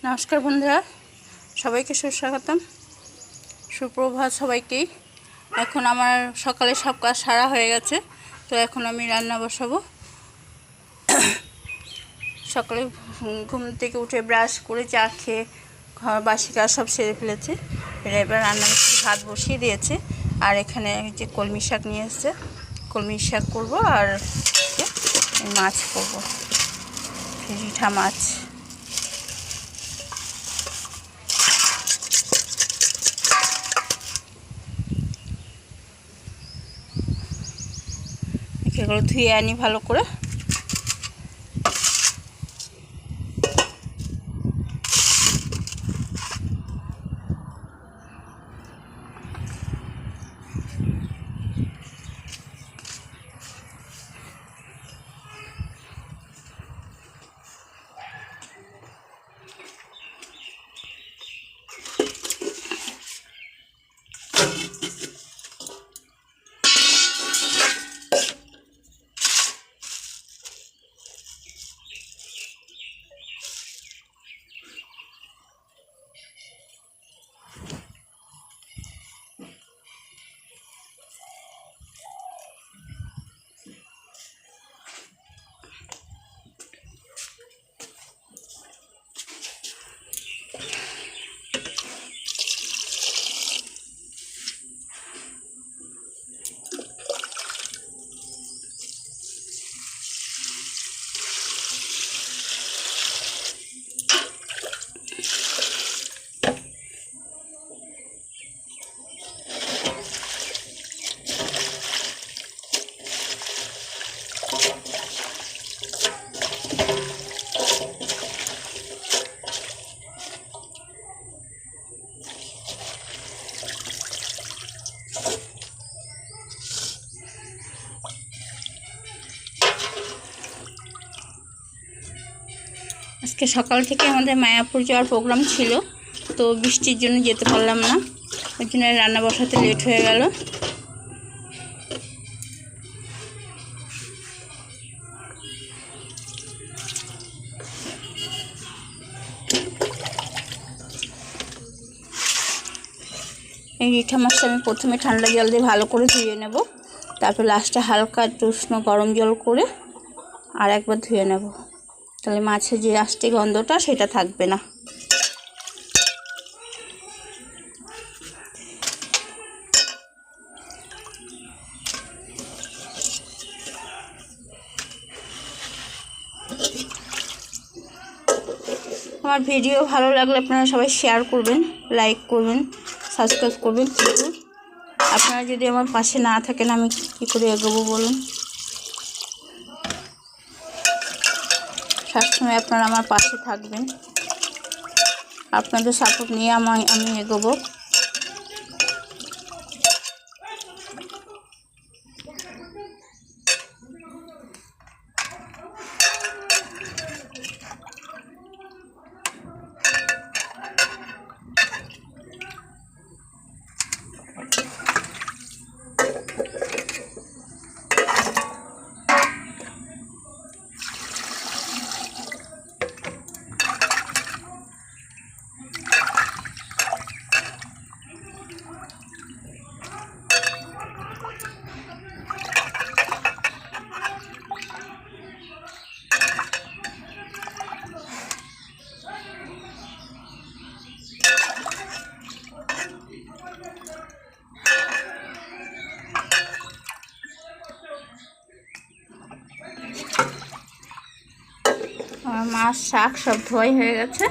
নমস্কার বন্ধুরা, সবাইকে সুস্বাগতম, সুপ্রভাত সবাইকেই। এখন আমার সকালে সব কাজ সারা হয়ে গেছে, তো এখন আমি রান্না বসাবো। সকালে ঘুম থেকে উঠে ব্রাশ করে চা খেয়ে ঘর বাসি কাজ সব সেরে ফেলেছে। এবার রান্না ভাত বসিয়ে দিয়েছে। আর এখানে যে কলমি শাক নিয়ে এসেছে, কলমি শাক করবো আর মাছ করবো, রিঠা মাছ। এগুলো ধুয়ে আনি ভালো করে। আজকে সকাল থেকে আমাদের মায়াপুর যাওয়ার প্রোগ্রাম ছিল, তো বৃষ্টির জন্য যেতে পারলাম না। ওই জন্য রান্না বসাতে লেট হয়ে গেল। এই রিঠা মাছটা আমি প্রথমে ঠান্ডা জল দিয়ে ভালো করে ধুয়ে নেব, তারপর লাস্টে হালকা একটু উষ্ণ গরম জল করে আর একবার ধুয়ে নেব। তাহলে মাছের যে আষ্টে গন্ধটা সেটা থাকবে না। আমার ভিডিও ভালো লাগলে আপনারা সবাই শেয়ার করবেন, লাইক করবেন, সাবস্ক্রাইব করবেন। কিন্তু আপনারা যদি আমার পাশে না থাকেন আমি কী করে এগোবো বলুন? সবসময় আপনারা আমার পাশে থাকবেন, আপনাদের সাপোর্ট নিয়ে আমি এগোবো। আমার মাছ শাক সব ধোয়াই হয়ে গেছে।